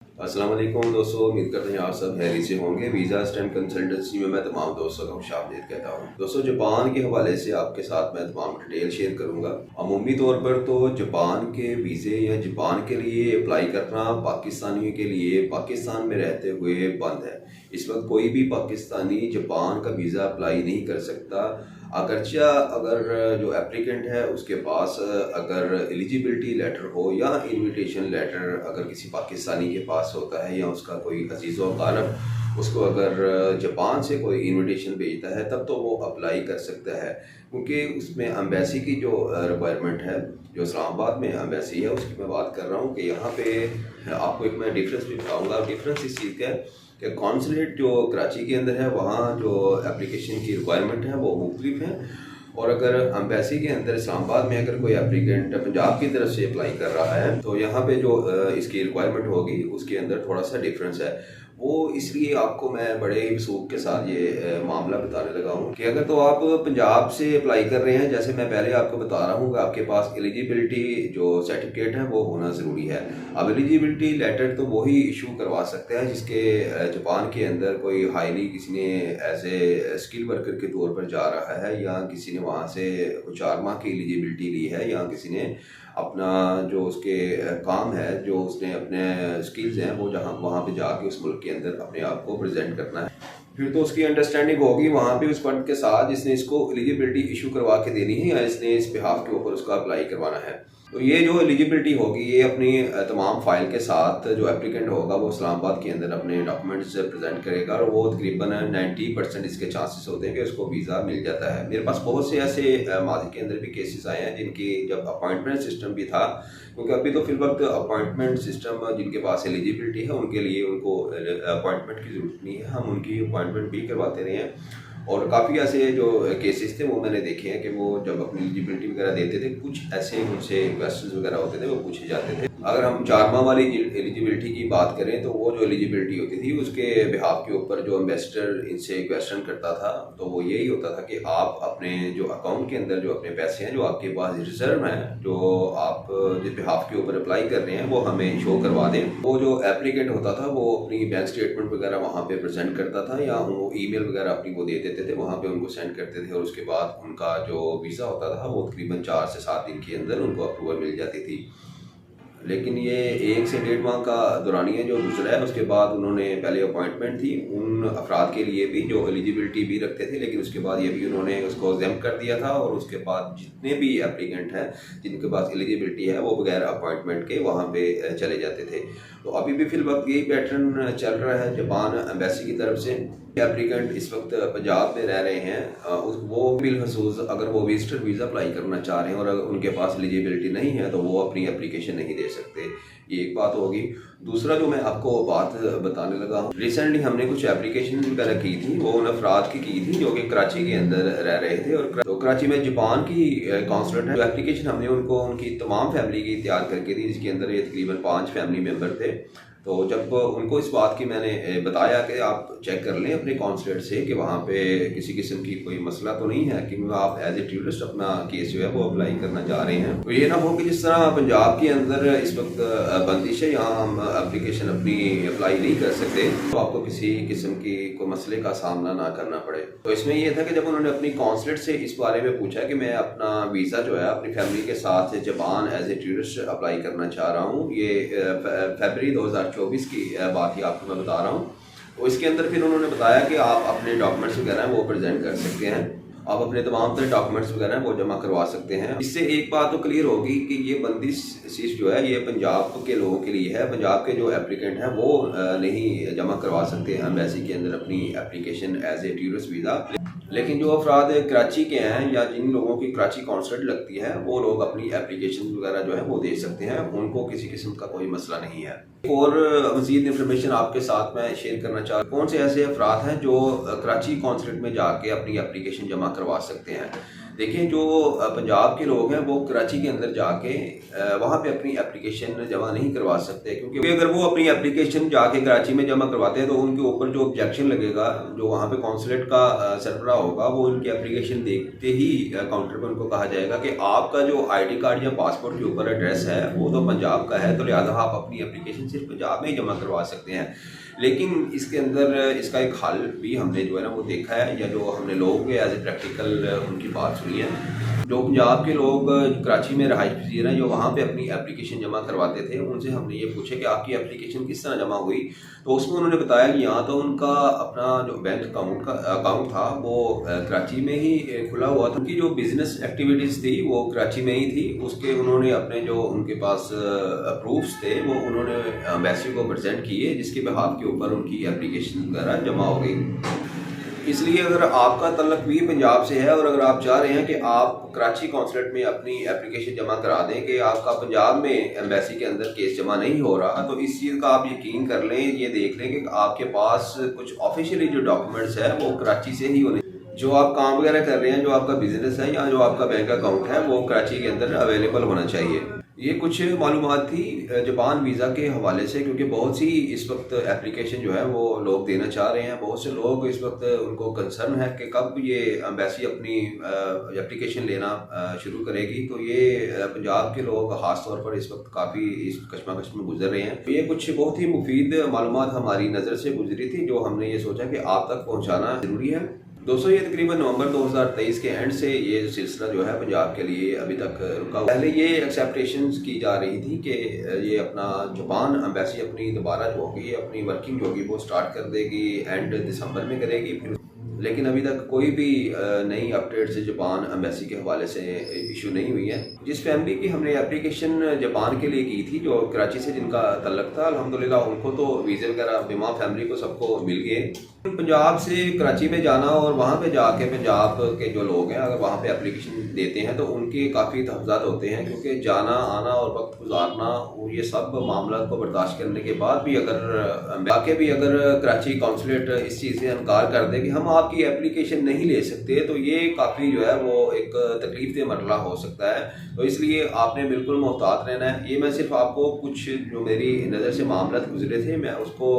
अस्सलाम वालेकुम दोस्तों, उम्मीद करते हैं आप सब हैरी से होंगे। वीज़ा स्टैम्प कंसल्टेंसी में मैं तमाम दोस्तों को खुशामदीद कहता हूँ। दोस्तों, जापान के हवाले से आपके साथ मैं तमाम डिटेल शेयर करूँगा। अमूमी तौर पर तो जापान के वीज़े या जापान के लिए अप्लाई करना पाकिस्तानियों के लिए पाकिस्तान में रहते हुए बंद है। इस वक्त कोई भी पाकिस्तानी जापान का वीज़ा अप्लाई नहीं कर सकता। अगरचा अगर जो एप्लीकेंट है उसके पास अगर एलिजिबिलिटी लेटर हो या इनविटेशन लेटर अगर किसी पाकिस्तानी के पास होता है या उसका कोई अजीज़ व क़ारब उसको अगर जापान से कोई इनविटेशन भेजता है तब तो वो अप्लाई कर सकता है, क्योंकि उसमें एम्बेसी की जो रिक्वायरमेंट है, जो इस्लामाबाद में एम्बेसी है उसकी मैं बात कर रहा हूँ कि यहाँ पे आपको एक मैं डिफरेंस भी बताऊँगा। डिफरेंस इस चीज़ का है कि कॉन्सुलेट जो कराची के अंदर है वहाँ जो एप्लीकेशन की रिक्वायरमेंट है वो मुख्तलिफ है, और अगर एम्बेसी के अंदर इस्लामाबाद में अगर कोई एप्लीकेंट पंजाब की तरफ से अप्लाई कर रहा है तो यहाँ पे जो इसकी रिक्वायरमेंट होगी उसके अंदर थोड़ा सा डिफरेंस है। वो इसलिए आपको मैं बड़े ही वसूख के साथ ये मामला बताने लगा हूँ कि अगर तो आप पंजाब से अप्लाई कर रहे हैं, जैसे मैं पहले आपको बता रहा हूँ कि आपके पास एलिजिबिलिटी जो सर्टिफिकेट है वो होना ज़रूरी है। अब एलिजिबिलिटी लेटर तो वही इशू करवा सकते हैं जिसके जापान के अंदर कोई हाईली किसी ने एज ए स्किल वर्कर के तौर पर जा रहा है, या किसी ने वहाँ से कुछ 4 माह की एलिजिबिलिटी ली है, या किसी ने अपना जो उसके काम है जो उसने अपने स्किल्स हैं वो जहाँ वहाँ पे जाके उस मुल्क के अंदर अपने आप को प्रेजेंट करना है। फिर तो उसकी अंडरस्टैंडिंग होगी वहाँ पे उस फर्द के साथ जिसने इसको एलिजिबिलिटी इशू करवा के देनी है या इसने इस बिहाफ के ऊपर उसका अप्लाई करवाना है। तो ये जो एलिजिबिलिटी होगी ये अपनी तमाम फाइल के साथ जो एप्लीकेंट होगा वो इस्लामाबाद के अंदर अपने डॉक्यूमेंट्स प्रेजेंट करेगा, और वो तकरीबन 90% इसके चांसेस होते हैं कि उसको वीज़ा मिल जाता है। मेरे पास बहुत से ऐसे माजी के अंदर भी केसेस आए हैं जिनकी जब अपॉइंटमेंट सिस्टम भी था, क्योंकि अभी तो फिल वक्त अपॉइंटमेंट सिस्टम जिनके पास एलिजिबिलिटी है उनके लिए उनको अपॉइंटमेंट की ज़रूरत नहीं है, हम उनकी अपॉइंटमेंट भी करवाते रहे हैं। और काफ़ी ऐसे जो केसेस थे वो मैंने देखे हैं कि वो जब अपनी एलिजिबिलिटी वगैरह देते थे कुछ ऐसे उनसे क्वेश्चंस वगैरह होते थे वो पूछे जाते थे। अगर हम 4 माह वाली एलिजिबिलिटी की बात करें तो वो जो एलिजिबिलिटी होती थी उसके बिहाफ के ऊपर जो एम्बेसडर इनसे क्वेश्चन करता था तो वो यही होता था कि आप अपने जो अकाउंट के अंदर जो अपने पैसे हैं जो आपके पास रिजर्व हैं जो आप जिस बिहाफ के ऊपर अप्लाई कर रहे हैं वो हमें शो करवा दें। वो जो एप्लीकेंट होता था वो अपनी बैंक स्टेटमेंट वगैरह वहाँ पे प्रेजेंट करता था या वो ईमेल वगैरह अपनी वो दे देते थे, वहाँ पे उनको सेंड करते थे, और उसके बाद उनका जो वीज़ा होता था वो तकरीबन 4 से 7 दिन के अंदर उनको अप्रूवल मिल जाती थी। लेकिन ये 1 से 1.5 माह का दौरानिया जो गुजरा है उसके बाद उन्होंने पहले अपॉइंटमेंट थी उन अफराद के लिए भी जो एलिजिबिलिटी भी रखते थे, लेकिन उसके बाद ये भी उन्होंने उसको एग्जाम कर दिया था, और उसके बाद जितने भी एप्लीकेंट हैं जिनके पास एलिजिबिलिटी है वो बगैर अपॉइंटमेंट के वहाँ पे चले जाते थे। तो अभी भी फिल वक्त यही पैटर्न चल रहा है जापान एम्बेसी की तरफ से। एप्लीकेंट इस वक्त पंजाब में रह रहे हैं वो बिलखसूस अगर वो विजिटर वीज़ा अप्लाई करना चाह रहे हैं और अगर उनके पास एलिजिबिलिटी नहीं है तो वो अपनी एप्लीकेशन नहीं दे सकते। ये एक बात होगी। दूसरा जो मैं आपको बात बताने लगा हूँ, रिसेंटली हमने कुछ एप्लीकेशन वगैरह की थी, वो उन अफराद की थी जो कि कराची के अंदर रह रहे थे, और तो कराची में जापान की कॉन्सुलेट है। जो एप्लीकेशन हमने उनको उनकी तमाम फैमिली की तैयार करके दी जिसके अंदर ये तकरीबन 5 फैमिली मेम्बर थे। तो जब उनको इस बात की मैंने बताया कि आप चेक कर लें अपने कॉन्सुलेट से कि वहाँ पे किसी किस्म की कोई मसला तो नहीं है कि आप एज ए टूरिस्ट अपना केस जो है वो अप्लाई करना चाह रहे हैं, तो ये ना हो कि जिस तरह पंजाब के अंदर इस वक्त बंदिश है, यहाँ हम एप्लीकेशन अपनी अप्लाई नहीं कर सकते तो आपको किसी किस्म की कोई मसले का सामना ना करना पड़े। तो इसमें यह था कि जब उन्होंने अपनी कॉन्सुलेट से इस बारे में पूछा कि मैं अपना वीज़ा जो है अपनी फैमिली के साथ Japan as a tourist apply करना चाह रहा हूँ, ये फरवरी 2024 की बात ही आपको मैं बता रहा हूँ। तो इसके अंदर फिर उन्होंने बताया कि आप अपने डॉक्यूमेंट्स वगैरह हैं वो प्रेजेंट कर सकते हैं, आप अपने तमाम तरह डॉक्यूमेंट्स वगैरह हैं वो जमा करवा सकते हैं। इससे एक बात तो क्लियर होगी कि ये बंदिश जो है ये पंजाब के लोगों के लिए है, पंजाब के जो एप्लीकेंट हैं वो नहीं जमा करवा सकते एम्बेसी के अंदर अपनी application as a tourist visa. लेकिन जो अफराद कराची के हैं या जिन लोगों की कराची कॉन्सुलेट लगती है वो लोग अपनी एप्लीकेशन वगैरह जो है वो दे सकते हैं, उनको किसी किस्म का कोई मसला नहीं है। और मज़ीद इंफॉर्मेशन आपके साथ मैं शेयर करना चाह रहा हूँ, कौन से ऐसे अफराद हैं जो कराची कॉन्सुलेट में जाके अपनी एप्लीकेशन जमा करवा सकते हैं। देखिए, जो पंजाब के लोग हैं वो कराची के अंदर जाके वहाँ पे अपनी एप्लीकेशन जमा नहीं करवा सकते, क्योंकि अगर वो अपनी एप्लीकेशन जाके कराची में जमा करवाते हैं तो उनके ऊपर जो ऑब्जेक्शन लगेगा, जो वहाँ पे कौंसलेट का सरबराह होगा, वो उनकी एप्लीकेशन देखते ही काउंटर पर उनको कहा जाएगा कि आपका जो ID कार्ड या पासपोर्ट के ऊपर एड्रेस है वो तो पंजाब का है, तो लिहाजा आप अपनी एप्लीकेशन सिर्फ पंजाब में ही जमा करवा सकते हैं। लेकिन इसके अंदर इसका एक हल भी हमने जो है ना वो देखा है, या जो हमने लोग एज ए प्रैक्टिकल उनकी बात सुनी है। जो पंजाब के लोग कराची में रहायश पजीर हैं, जो वहाँ पे अपनी एप्लीकेशन जमा करवाते थे, उनसे हमने ये पूछा कि आपकी एप्लीकेशन किस तरह जमा हुई, तो उसमें उन्होंने बताया कि यहाँ तो उनका अपना जो बैंक अकाउंट था वो कराची में ही खुला हुआ था। उनकी जो बिजनेस एक्टिविटीज़ थी वो कराची में ही थी। उसके उन्होंने अपने जो उनके पास प्रूफ्स थे वो उन्होंने एम्बेसी को प्रेजेंट किए, जिसके बिहाफ के ऊपर उनकी एप्लीकेशन वगैरह जमा हो गई। इसलिए अगर आपका तल्लक भी पंजाब से है और अगर आप चाह रहे हैं कि आप कराची कौंसलेट में अपनी एप्लीकेशन जमा करा दें कि आपका पंजाब में एम्बेसी के अंदर केस जमा नहीं हो रहा, तो इस चीज़ का आप यकीन कर लें, ये देख लें कि आपके पास कुछ ऑफिशियली जो डॉक्यूमेंट्स है वो कराची से ही होने, जो आप काम वगैरह कर रहे हैं, जो आपका बिजनेस है या जो आपका बैंक अकाउंट है वो कराची के अंदर अवेलेबल होना चाहिए। ये कुछ मालूमात थी जापान वीज़ा के हवाले से, क्योंकि बहुत सी इस वक्त एप्लीकेशन जो है वो लोग देना चाह रहे हैं। बहुत से लोग इस वक्त उनको कंसर्न है कि कब ये एम्बेसी अपनी एप्लीकेशन लेना शुरू करेगी। तो ये पंजाब के लोग ख़ास तौर पर इस वक्त काफ़ी इस कशमकश में गुजर रहे हैं। तो ये कुछ बहुत ही मुफीद मालूमात हमारी नज़र से गुजरी थी, जो हमने ये सोचा कि आप तक पहुँचाना ज़रूरी है। दोस्तों, ये तकरीबन नवंबर 2023 के एंड से ये सिलसिला जो है पंजाब के लिए अभी तक रुका। पहले ये एक्सेप्टेशंस की जा रही थी कि ये अपना जापान एम्बेसी अपनी दोबारा जो होगी अपनी वर्किंग जो होगी वो स्टार्ट कर देगी, एंड दिसंबर में करेगी फिर। लेकिन अभी तक कोई भी नई अपडेट से जापान एम्बेसी के हवाले से इशू नहीं हुई है। जिस फैमिली की हमने एप्लीकेशन जापान के लिए की थी, जो कराची से जिनका तल्लक था, अल्हम्दुलिल्लाह उनको तो वीज़े वगैरह बीमा फैमिली को सबको मिल गए। पंजाब से कराची में जाना और वहाँ पे जाके पंजाब के जो लोग हैं अगर वहाँ पे एप्लीकेशन देते हैं तो उनके काफ़ी तहफ़्ज़ात होते हैं, क्योंकि जाना आना और वक्त गुजारना और ये सब मामला को बर्दाश्त करने के बाद भी अगर जाके भी अगर कराची कौंसलेट इस चीज़ से इनकार कर दे कि हम आपकी एप्लीकेशन नहीं ले सकते, तो ये काफ़ी जो है वो एक तकलीफ दे मरला हो सकता है। तो इसलिए आपने बिल्कुल मोहतात रहना है। ये मैं सिर्फ आपको कुछ जो मेरी नज़र से मामला गुजरे थे मैं उसको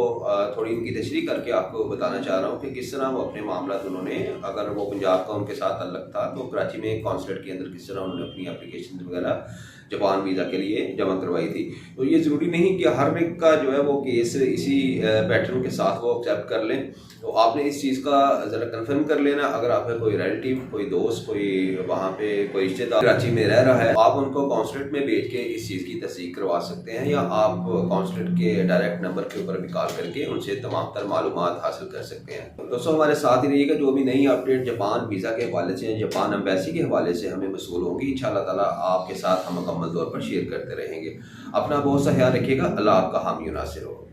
थोड़ी इनकी तशरीह करके आपको बताना चाह रहा हूँ कि किस तरह वो अपने मामला उन्होंने, अगर वो पंजाब का उनके साथ तल्लक था तो कराची में कौंसलेट के अंदर किस तरह उन्होंने अपनी एप्लीकेशन वगैरह जापान वीज़ा के लिए जमा करवाई थी। तो ये ज़रूरी नहीं कि हर एक का जो है वो केस इसी पैटर्न के साथ वो एक्सेप्ट कर लें। तो आपने इस चीज़ का ज़रा कंफर्म कर लेना। अगर आपका कोई रिलेटिव, कोई दोस्त, कोई वहाँ पे कोई रिश्तेदार कराची में रह रहा है, आप उनको कौंसलेट में भेज के इस चीज़ की तस्दीक करवा सकते हैं, या आप कौंसलेट के डायरेक्ट नंबर के ऊपर भी कॉल करके उनसे तमाम तर मालूमात हासिल कर सकते हैं। दोस्तों, हमारे साथ ही रहिएगा। जो भी नई अपडेट जापान वीज़ा के हवाले से, जापान एम्बेसी के हवाले से हमें मसूल होंगी, इंशाअल्लाह ताला आपके साथ हम मुकम्मल तौर पर शेयर करते रहेंगे। अपना बहुत सा ख्याल रखिएगा। अल्लाह आपका हामी नासिर हो।